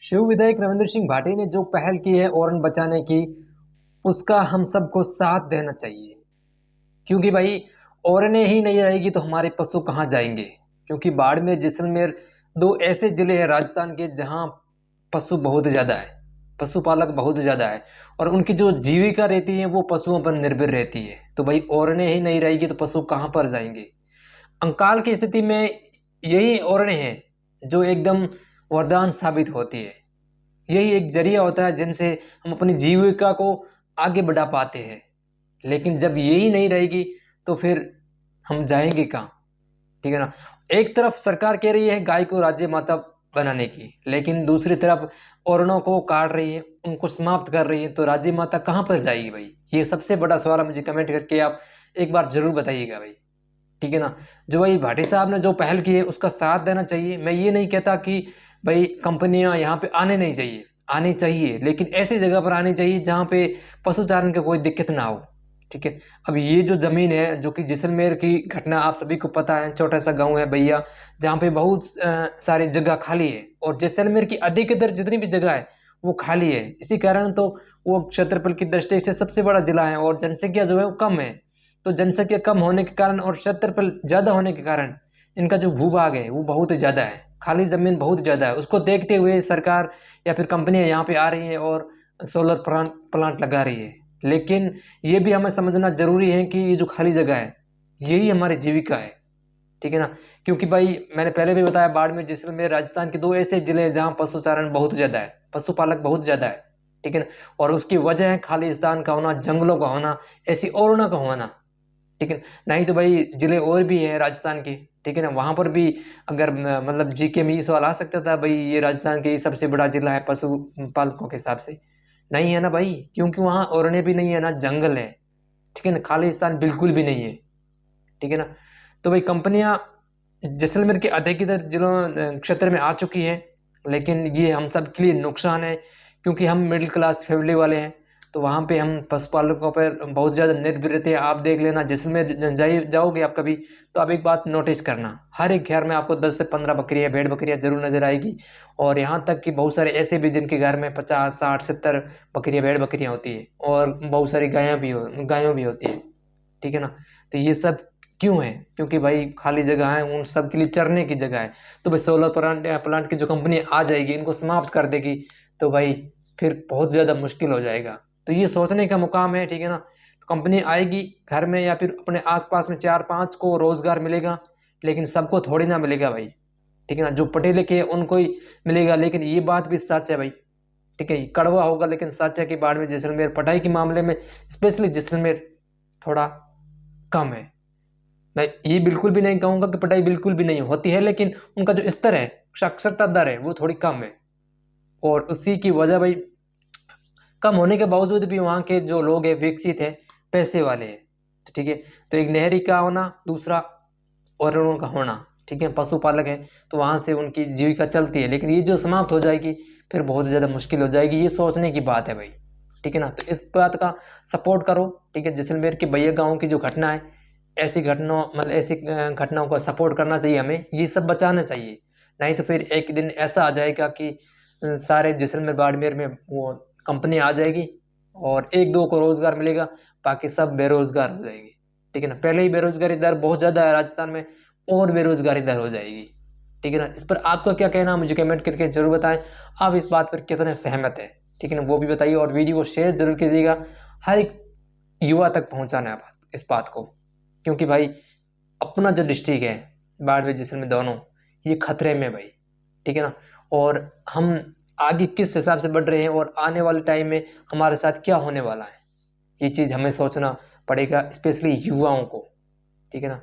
शिव विधायक रविंद्र सिंह भाटी ने जो पहल की है ओरन बचाने की, उसका हम सबको साथ देना चाहिए। क्योंकि भाई ओरने ही नहीं रहेगी तो हमारे पशु कहाँ जाएंगे। क्योंकि बाड़मेर जैसलमेर दो ऐसे जिले हैं राजस्थान के जहाँ पशु बहुत ज़्यादा है, पशुपालक बहुत ज़्यादा है, और उनकी जो जीविका रहती है वो पशुओं पर निर्भर रहती है। तो भाई ओरने ही नहीं रहेगी तो पशु कहाँ पर जाएंगे। अंकाल की स्थिति में यही ओरने हैं जो एकदम वरदान साबित होती है। यही एक जरिया होता है जिनसे हम अपनी जीविका को आगे बढ़ा पाते हैं। लेकिन जब यही नहीं रहेगी तो फिर हम जाएंगे कहाँ। ठीक है ना। एक तरफ सरकार कह रही है गाय को राज्य माता बनाने की, लेकिन दूसरी तरफ औरणों को काट रही है, उनको समाप्त कर रही है, तो राज्य माता कहाँ पर जाएगी भाई। ये सबसे बड़ा सवाल है। मुझे कमेंट करके आप एक बार जरूर बताइएगा भाई। ठीक है ना। जो भाई भाटी साहब ने जो पहल की है उसका साथ देना चाहिए। मैं ये नहीं कहता कि भाई कंपनियां यहाँ पे आने नहीं चाहिए, आनी चाहिए, लेकिन ऐसी जगह पर आनी चाहिए जहाँ पे पशुचारण की कोई दिक्कत ना हो। ठीक है। अब ये जो जमीन है जो कि जैसलमेर की घटना आप सभी को पता है, छोटा सा गांव है भैया जहाँ पे बहुत सारी जगह खाली है, और जैसलमेर की अधिकतर जितनी भी जगह है वो खाली है। इसी कारण तो वो क्षेत्रफल की दृष्टि से सबसे बड़ा जिला है और जनसंख्या जो है वो कम है। तो जनसंख्या कम होने के कारण और क्षेत्रफल ज़्यादा होने के कारण इनका जो भूभाग है वो बहुत ज़्यादा है, खाली ज़मीन बहुत ज़्यादा है। उसको देखते हुए सरकार या फिर कंपनियां यहाँ पे आ रही हैं और सोलर प्लांट प्लांट लगा रही है। लेकिन ये भी हमें समझना जरूरी है कि ये जो खाली जगह है यही हमारी जीविका है। ठीक है ना। क्योंकि भाई मैंने पहले भी बताया बाड़मेर जैसलमेर राजस्थान के दो ऐसे जिले हैं जहाँ पशुचारण बहुत ज़्यादा है, पशुपालक बहुत ज़्यादा है। ठीक है ना। और उसकी वजह है खालिस्तान का होना, जंगलों का होना, ऐसी ओरणा का होना। ठीक है। नहीं तो भाई जिले और भी हैं राजस्थान के। ठीक है ना। वहां पर भी अगर मतलब जीके में ये सवाल आ सकता था भाई ये राजस्थान के सबसे बड़ा जिला है पशु पालकों के हिसाब से। नहीं है ना भाई, क्योंकि वहाँ ओरने भी नहीं है ना जंगल है। ठीक है ना। खालिस्तान बिल्कुल भी नहीं है। ठीक है ना। तो भाई कंपनियां जैसलमेर के अधिकतर जिलों क्षेत्र में आ चुकी हैं, लेकिन ये हम सब के लिए नुकसान है। क्योंकि हम मिडिल क्लास फैमिली वाले हैं, तो वहाँ पे हम पशुपालकों पर बहुत ज़्यादा निर्भर रहते हैं। आप देख लेना जैसलमेर जाओगे आप कभी, तो आप एक बात नोटिस करना, हर एक घर में आपको 10 से 15 बकरियाँ भेड़ बकरियाँ जरूर नजर आएगी। और यहाँ तक कि बहुत सारे ऐसे भी जिनके घर में 50 60 70 बकरियाँ भेड़ बकरियाँ होती है, और बहुत सारी गायों भी होती है। ठीक है ना। तो ये सब क्यों है? क्योंकि भाई खाली जगह है, उन सब के लिए चरने की जगह है। तो भाई सोलर प्लांट प्लांट की जो कंपनी आ जाएगी इनको समाप्त कर देगी, तो भाई फिर बहुत ज़्यादा मुश्किल हो जाएगा। तो ये सोचने का मुकाम है। ठीक है ना। तो कंपनी आएगी घर में या फिर अपने आसपास में 4 5 को रोजगार मिलेगा, लेकिन सबको थोड़ी ना मिलेगा भाई। ठीक है ना। जो पढ़े लिखे हैं उनको ही मिलेगा। लेकिन ये बात भी सच है भाई। ठीक है। ये कड़वा होगा लेकिन सच है कि बाड़मेर जैसलमेर पढ़ाई के मामले में स्पेशली जैसलमेर थोड़ा कम है। मैं ये बिल्कुल भी नहीं कहूंगा कि पढ़ाई बिल्कुल भी नहीं होती है, लेकिन उनका जो स्तर है, साक्षरता दर है, वो थोड़ी कम है। और उसी की वजह भाई कम होने के बावजूद भी वहाँ के जो लोग हैं विकसित हैं, पैसे वाले हैं। तो ठीक है। तो एक नहरी का होना, दूसरा औरों का होना। ठीक है। पशुपालक है तो वहाँ से उनकी जीविका चलती है, लेकिन ये जो समाप्त हो जाएगी फिर बहुत ज़्यादा मुश्किल हो जाएगी। ये सोचने की बात है भाई। ठीक है ना। तो इस बात का सपोर्ट करो। ठीक है। जैसलमेर के भैया गाँव की जो घटना है, ऐसी घटनाओं मतलब ऐसी घटनाओं का सपोर्ट करना चाहिए हमें, ये सब बचाना चाहिए। नहीं तो फिर एक दिन ऐसा आ जाएगा कि सारे जैसलमेर बाड़मेर में वो कंपनी आ जाएगी और एक दो को रोजगार मिलेगा, बाकी सब बेरोजगार हो जाएंगे। ठीक है ना। पहले ही बेरोजगारी दर बहुत ज़्यादा है राजस्थान में, और बेरोजगारी दर हो जाएगी। ठीक है ना। इस पर आपका क्या कहना है मुझे कमेंट करके जरूर बताएं। आप इस बात पर कितने सहमत हैं, ठीक है ना, वो भी बताइए। और वीडियो को शेयर जरूर कीजिएगा, हर एक युवा तक पहुंचाना है इस बात को। क्योंकि भाई अपना जो डिस्ट्रिक्ट है बाड़मेर जैसलमेर दोनों, ये खतरे में भाई। ठीक है ना। और हम आगे किस हिसाब से बढ़ रहे हैं और आने वाले टाइम में हमारे साथ क्या होने वाला है, ये चीज़ हमें सोचना पड़ेगा, स्पेशली युवाओं को। ठीक है ना।